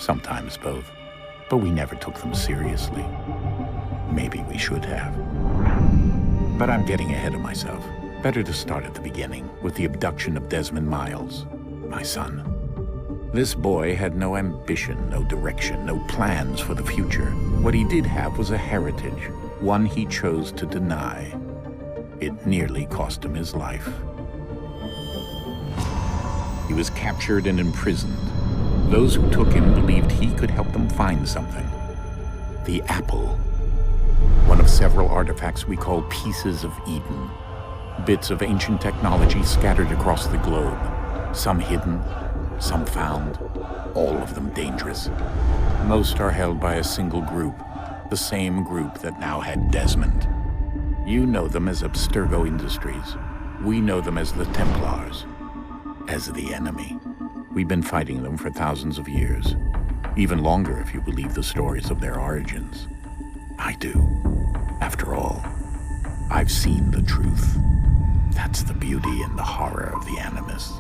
sometimes both. But we never took them seriously. Maybe we should have. But I'm getting ahead of myself. Better to start at the beginning, with the abduction of Desmond Miles, my son. This boy had no ambition, no direction, no plans for the future. What he did have was a heritage, one he chose to deny. It nearly cost him his life. He was captured and imprisoned. Those who took him believed he could help them find something. The apple. One of several artifacts we call pieces of Eden. Bits of ancient technology scattered across the globe. Some hidden, some found, all of them dangerous. Most are held by a single group, the same group that now had Desmond. You know them as Abstergo Industries. We know them as the Templars, as the enemy. We've been fighting them for thousands of years, even longer if you believe the stories of their origins. I do. After all, I've seen the truth. That's the beauty and the horror of the Animus.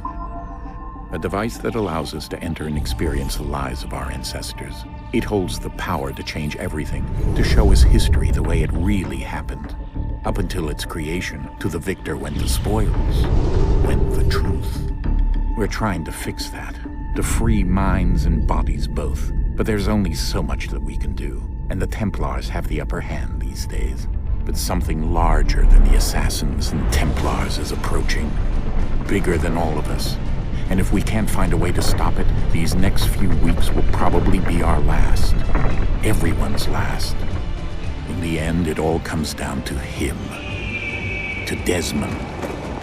A device that allows us to enter and experience the lives of our ancestors. It holds the power to change everything, to show us history the way it really happened. Up until its creation, to the victor went the spoils, went the truth. We're trying to fix that, to free minds and bodies both. But there's only so much that we can do, and the Templars have the upper hand these days. But something larger than the Assassins and Templars is approaching, bigger than all of us. And if we can't find a way to stop it, these next few weeks will probably be our last. Everyone's last. In the end, it all comes down to him. To Desmond.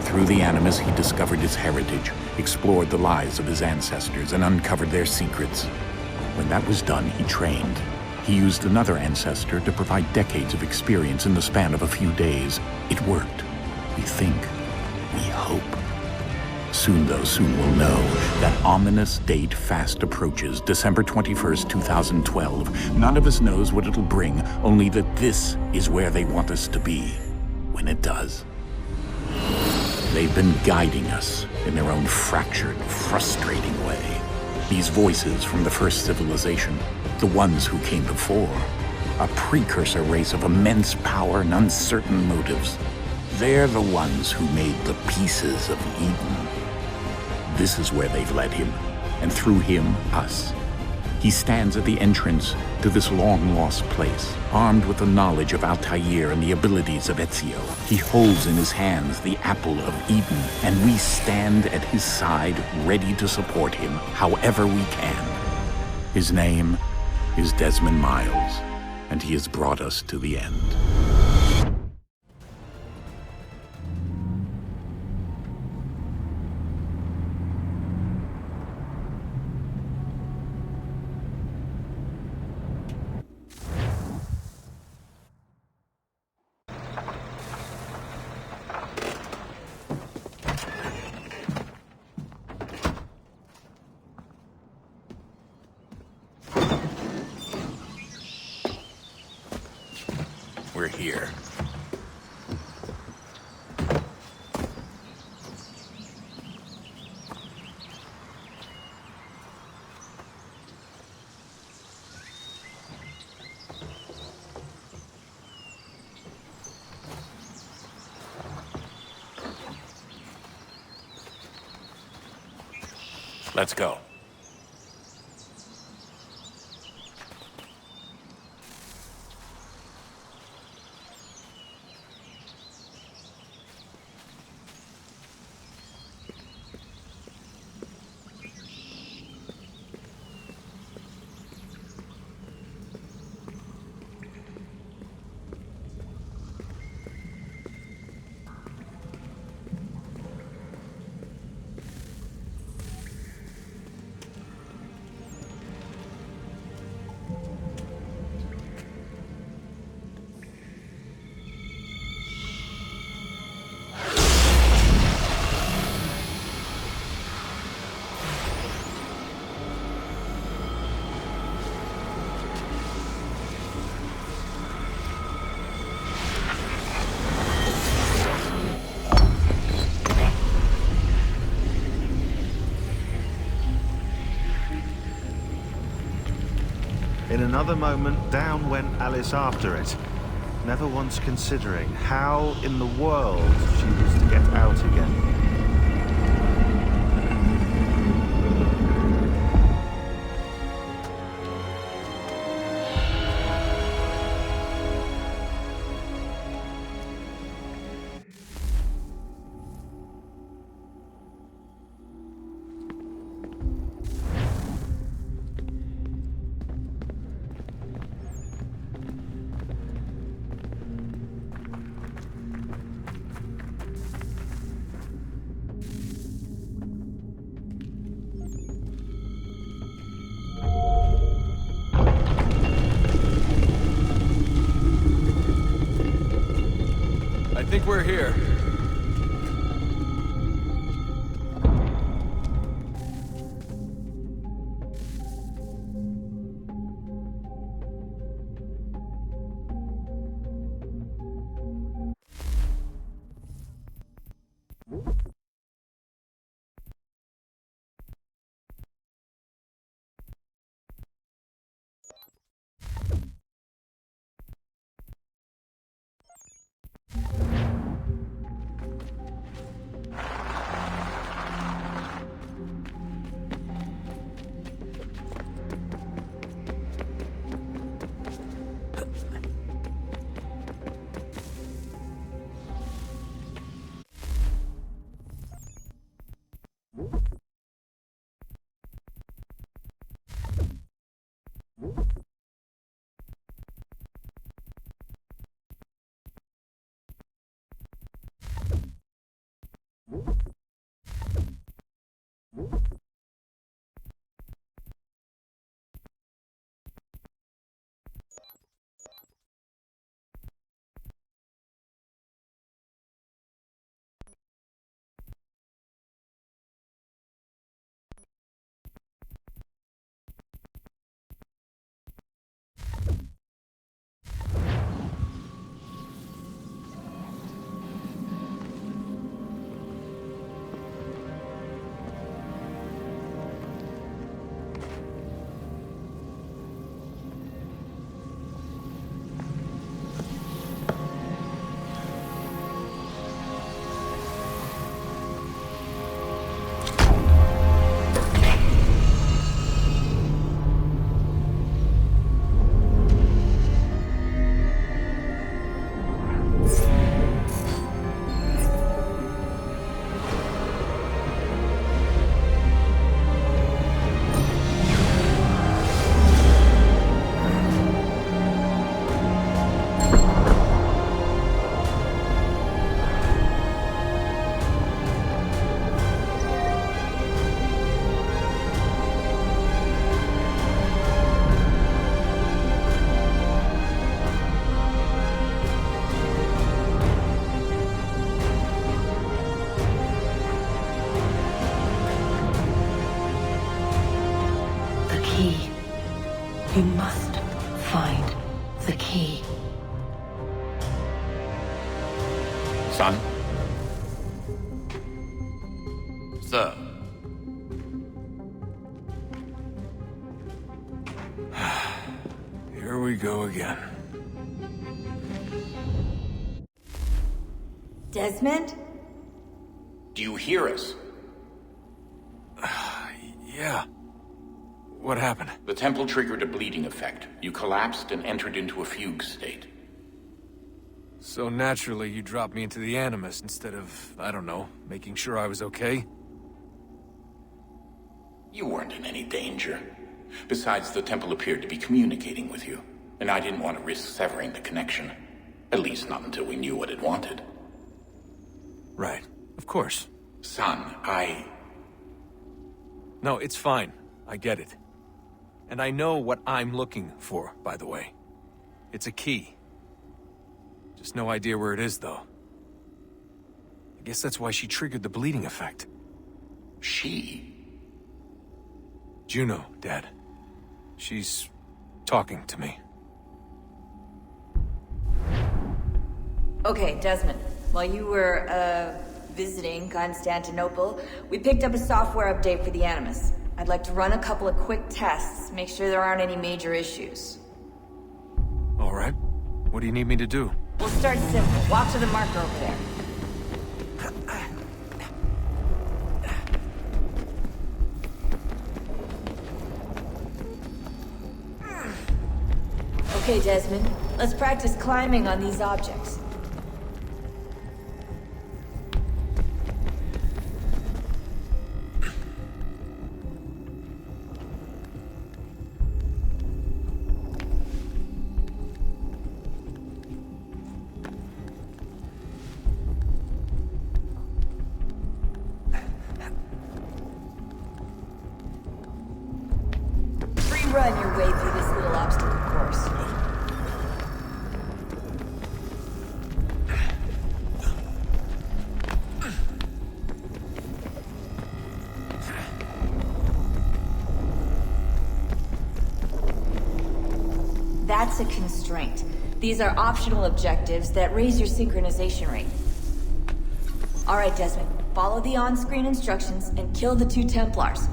Through the Animus, he discovered his heritage, explored the lives of his ancestors, and uncovered their secrets. When that was done, he trained. He used another ancestor to provide decades of experience in the span of a few days. It worked. We think. We hope. Soon, though, soon we'll know. That ominous date fast approaches, December 21st, 2012. None of us knows what it'll bring, only that this is where they want us to be, when it does. They've been guiding us in their own fractured, frustrating way. These voices from the first civilization, the ones who came before, a precursor race of immense power and uncertain motives. They're the ones who made the pieces of Eden. This is where they've led him, and through him, us. He stands at the entrance to this long-lost place, armed with the knowledge of Altair and the abilities of Ezio. He holds in his hands the apple of Eden, and we stand at his side, ready to support him however we can. His name is Desmond Miles, and he has brought us to the end. We're here. Let's go. In another moment, down went Alice after it, never once considering how in the world she was to get out again. I think we're here. You must find the key. Son? Sir. Here we go again. Desmond? Do you hear us? Yeah. What happened? The temple triggered a bleeding effect. You collapsed and entered into a fugue state. So naturally, you dropped me into the Animus instead of, I don't know, making sure I was okay? You weren't in any danger. Besides, the temple appeared to be communicating with you, and I didn't want to risk severing the connection. At least not until we knew what it wanted. Right. Of course. Son, No, it's fine. I get it. And I know what I'm looking for, by the way. It's a key. Just no idea where it is, though. I guess that's why she triggered the bleeding effect. She? Juno, Dad. She's talking to me. Okay, Desmond. While you were, visiting Constantinople, we picked up a software update for the Animus. I'd like to run a couple of quick tests, make sure there aren't any major issues. All right. What do you need me to do? We'll start simple. Walk to the marker over there. Okay, Desmond. Let's practice climbing on these objects. Run your way through this little obstacle course. That's a constraint. These are optional objectives that raise your synchronization rate. Alright, Desmond. Follow the on-screen instructions and kill the 2 Templars.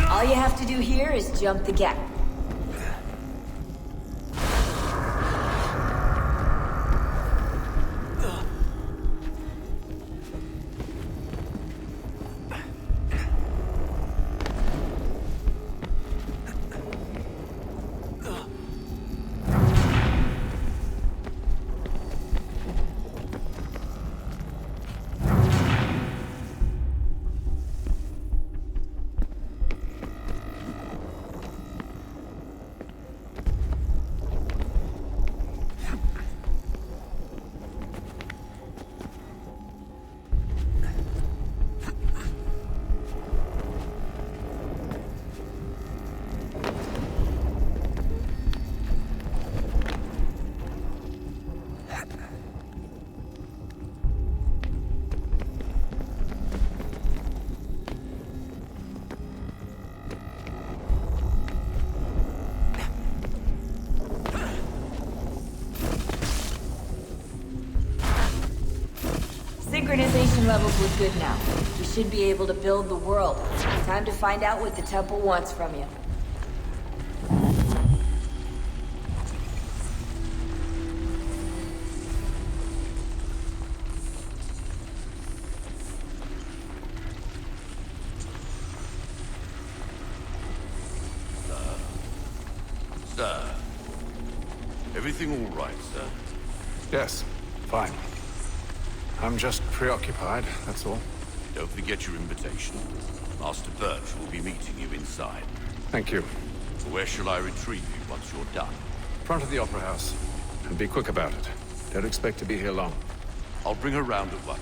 All you have to do here is jump the gap. Synchronization levels look good now. We should be able to build the world. Time to find out what the temple wants from you. Sir. Everything all right, sir? Yes, fine. I'm just preoccupied, that's all. Don't forget your invitation. Master Birch will be meeting you inside. Thank you. Where shall I retrieve you once you're done? Front of the Opera House. And be quick about it. Don't expect to be here long. I'll bring her round at once.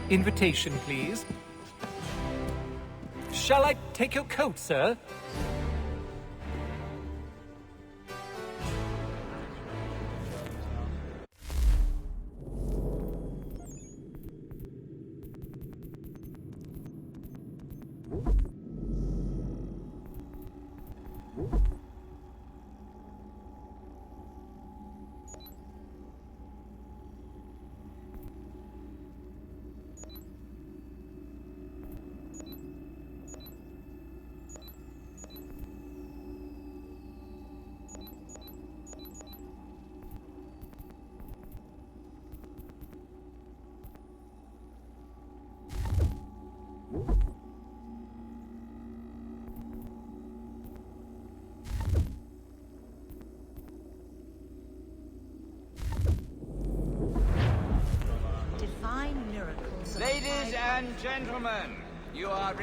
Invitation, please. Shall I take your coat, sir? Ladies and gentlemen, you are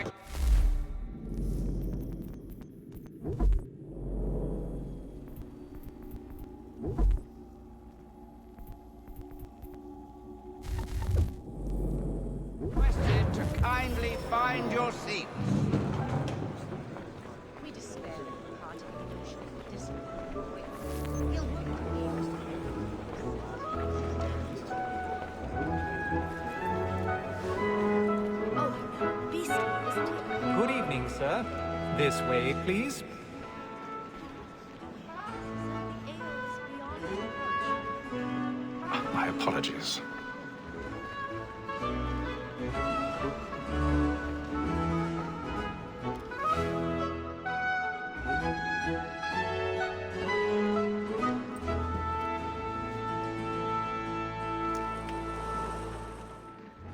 requested to kindly find your seats. We despair in the heart of the nation. This way, please. My apologies.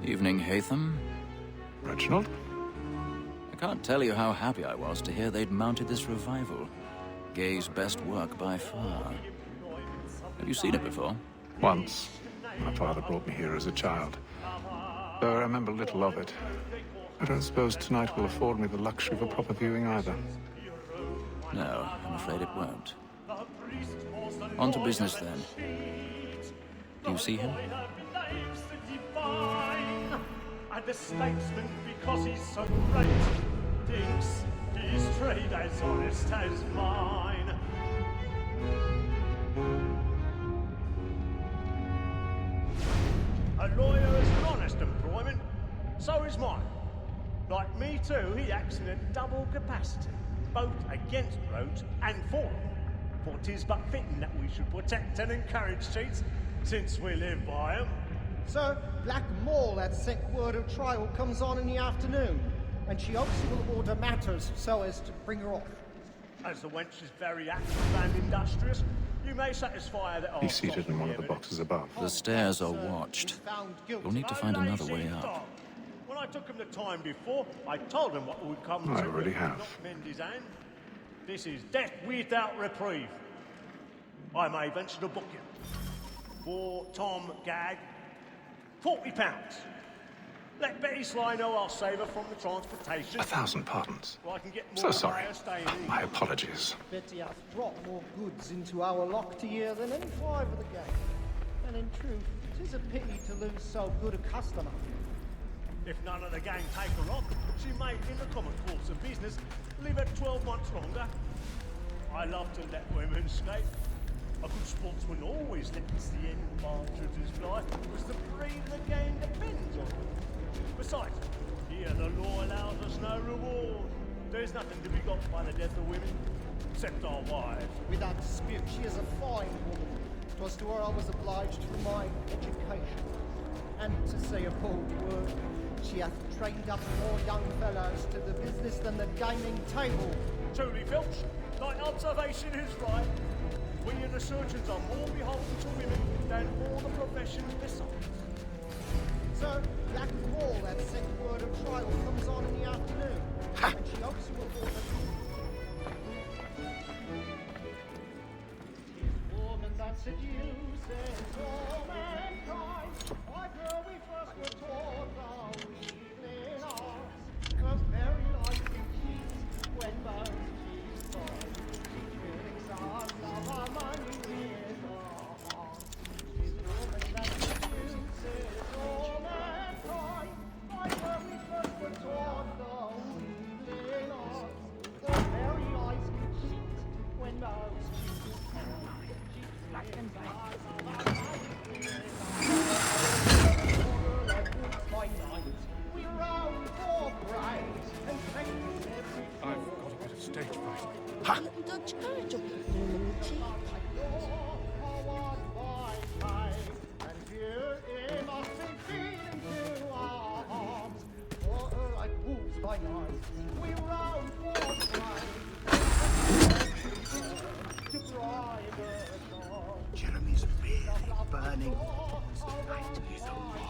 Evening, Hatham. Reginald? I can't tell you how happy I was to hear they'd mounted this revival. Gay's best work by far. Have you seen it before? Once. My father brought me here as a child. Though I remember little of it. I don't suppose tonight will afford me the luxury of a proper viewing either. No, I'm afraid it won't. On to business, then. Do you see him? And the statesman, because he's so great, thinks his trade as honest as mine. A lawyer is an honest employment, so is mine. Like me too, he acts in a double capacity, both against roads and for them. For 'tis but fitting that we should protect and encourage cheats, since we live by 'em. Sir, Black Mall, that sick word of trial, comes on in the afternoon, and she hopes you will order matters so as to bring her off. As the wench is very active and industrious, you may satisfy her that He's seated in one of the boxes above. The stairs are watched. You'll need to find another way up. When I took him the time before, I told him what would come I to already him, have. not mend his hand. This is death without reprieve. I may venture to book you. For Tom Gag, £40. Let Betty Sly know I'll save her from the transportation. 1,000 pardons. Well, I can get So more sorry. players staying in. My apologies. Betty hath dropped more goods into our lock to year than any five of the gang. And in truth, 'tis a pity to lose so good a customer. If none of the gang take her on, she may, in the common course of business, live her 12 months longer. I love to let women skate. A good sportsman always lets the end partridges fly, because the breed of the game depends on it. Besides, here the law allows us no reward. There's nothing to be got by the death of women, except our wives. Without dispute, she is a fine woman. 'Twas to her I was obliged for my education. And to say a bold word, she hath trained up more young fellows to the business than the gaming table. Truly, Filch, thy observation is right. We and the surgeons are more beholden to women than all the professions besides. Sir, Black Mall, that sick word of trial, comes on in the afternoon, and she hopes you will order. Tis woman that seduces all mankind. By her we first were taught our weakling arts. Her very life in cheats, when both she's born. She drinks our love, our money with our hearts. Tis woman that seduces all mankind. By her we first were taught our weakling arts. Her very eyes can cheat, when both she's born. She drinks our love, our money with our hearts. By night, we roam for praise and take every I've got a bit of stage fright. and here it must be feeding to our arms. For her like wolves by night, we roam for praise to bribe her dawn. Jeremy's really burning. Tonight is a war.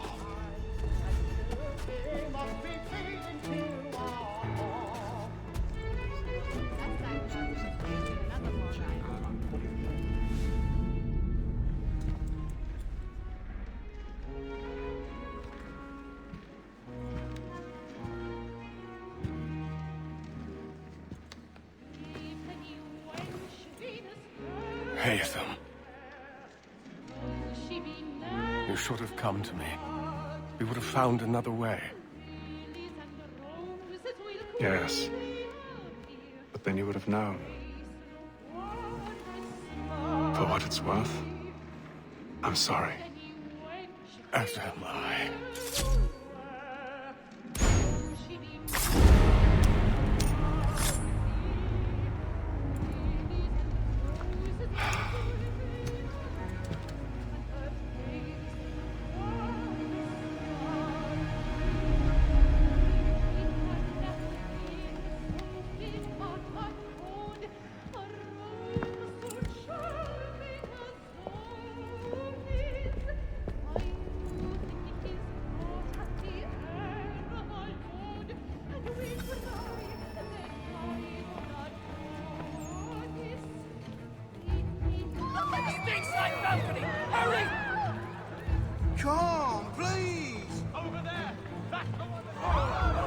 It must be feeding to our arms. Hatham. You should have come to me. We would have found another way. Yes. But then you would have known. For what it's worth, I'm sorry. As am I. Come, please! Over there! That's the one!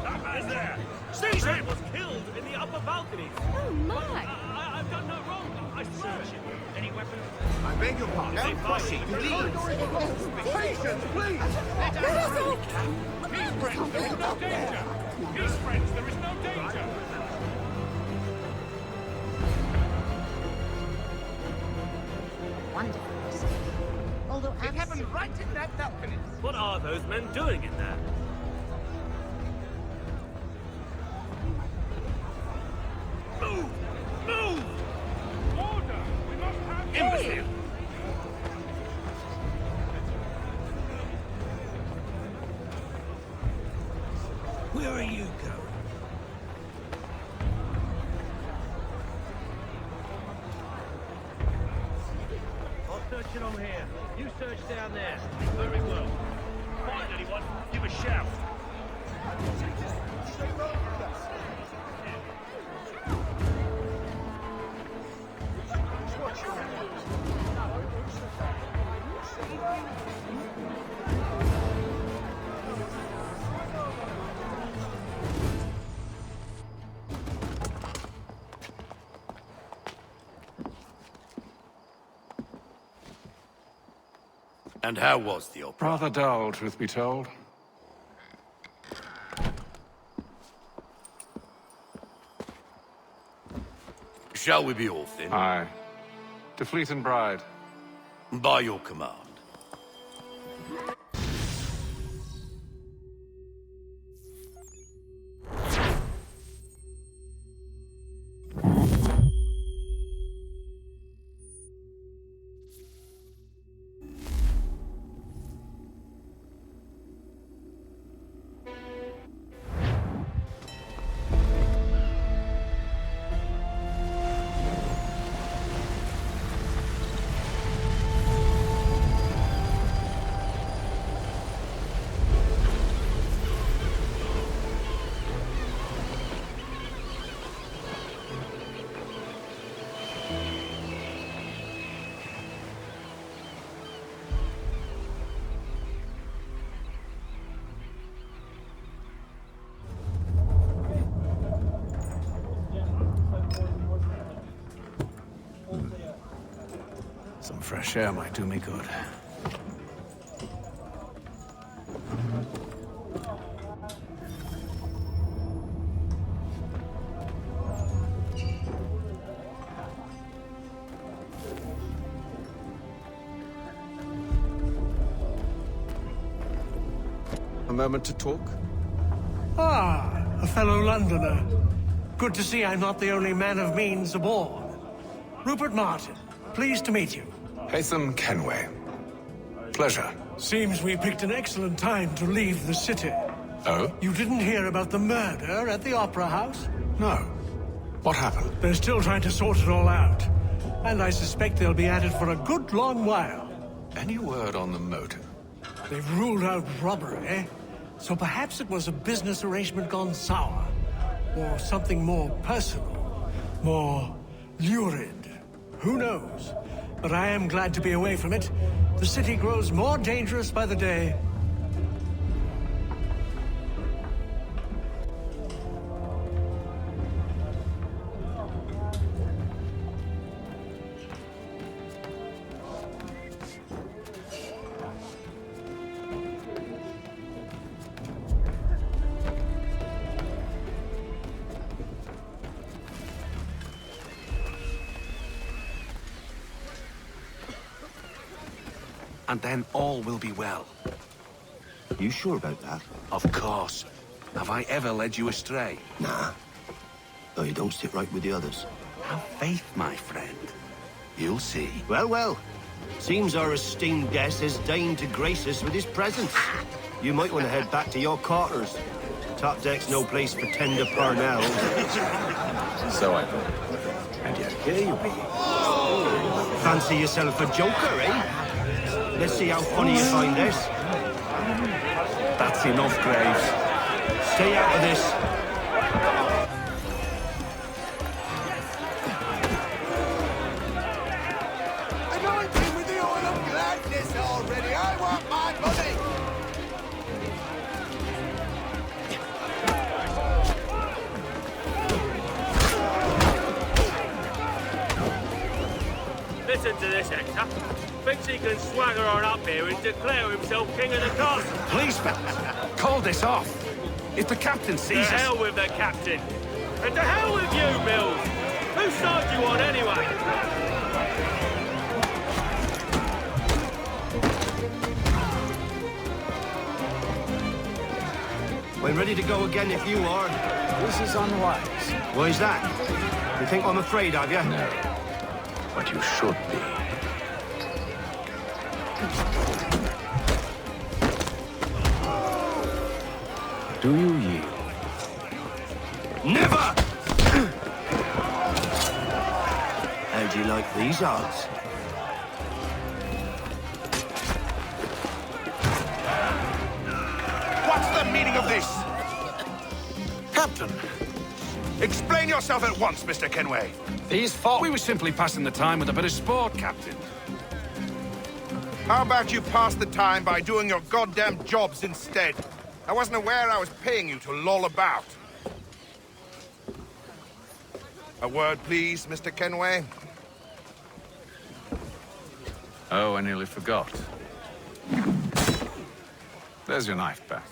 That man's there! Seize him! Was killed in the upper balcony. Oh, my! I've done no wrong. I search him. Any weapons? I beg your pardon. No pushing, please! Patience, please! Let us through! Peace, friends, there is no danger! Peace, friends, there is no danger! Wonderful. Although It happened right in that balcony. What are those men doing in there? Move! Move! Order! We must have... Imbecile! Where are you going? I'll search it on here. You search down there. Very well. Find anyone, give a shout. And how was the opera? Rather dull, truth be told. Shall we be off then? Aye. To Fleet and Bride. By your command. Some fresh air might do me good. A moment to talk? Ah, a fellow Londoner. Good to see I'm not the only man of means aboard. Rupert Martin, pleased to meet you. Haytham Kenway. Pleasure. Seems we picked an excellent time to leave the city. Oh? You didn't hear about the murder at the Opera House? No. What happened? They're still trying to sort it all out. And I suspect they'll be at it for a good long while. Any word on the motive? They've ruled out robbery, so perhaps it was a business arrangement gone sour. Or something more personal. More lurid. Who knows? But I am glad to be away from it. The city grows more dangerous by the day. And then all will be well. You sure about that? Of course. Have I ever led you astray? Nah. Though you don't sit right with the others. Have faith, my friend. You'll see. Well, well. Seems our esteemed guest has deigned to grace us with his presence. You might want to head back to your quarters. Top deck's no place for tender parnells. So I thought. And yet here you be. Fancy yourself a joker, eh? Let's see how funny you find this. That's enough, Graves. Stay out of this. Anointing with the oil of gladness already. I want my money. Listen to this, Hector. Thinks he can swagger on up here and declare himself king of the castle. Please, fellas, call this off. If the captain sees us... To hell with the captain. And to hell with you, Mills. Whose side you on, anyway? We're ready to go again if you are. This is unwise. Why's that? You think I'm afraid of you? No. But you should be. Do you yield? Never! How'd you like these odds? What's the meaning of this? Captain! Explain yourself at once, Mr. Kenway. These fought. We were simply passing the time with a bit of sport, Captain. How about you pass the time by doing your goddamn jobs instead? I wasn't aware I was paying you to loll about. A word, please, Mr. Kenway. Oh, I nearly forgot. There's your knife back.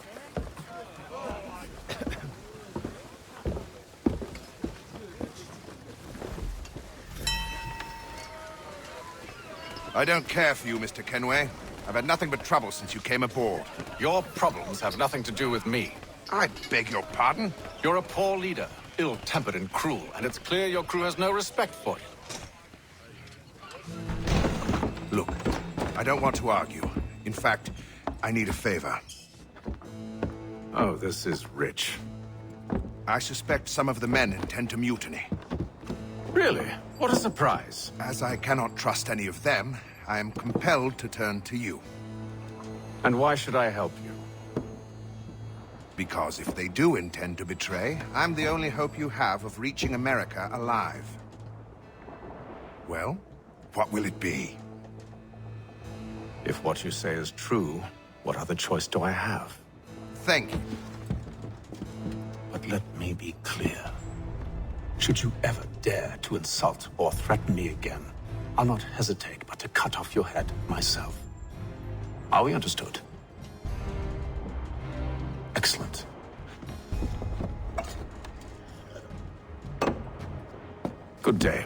I don't care for you, Mr. Kenway. I've had nothing but trouble since you came aboard. Your problems have nothing to do with me. I beg your pardon? You're a poor leader, ill-tempered and cruel, and it's clear your crew has no respect for you. Look, I don't want to argue. In fact, I need a favor. Oh, this is rich. I suspect some of the men intend to mutiny. Really? What a surprise. As I cannot trust any of them, I am compelled to turn to you. And why should I help you? Because if they do intend to betray, I'm the only hope you have of reaching America alive. Well, what will it be? If what you say is true, what other choice do I have? Thank you. But let me be clear. Should you ever dare to insult or threaten me again, I'll not hesitate but to cut off your head myself. Are we understood? Excellent. Good day.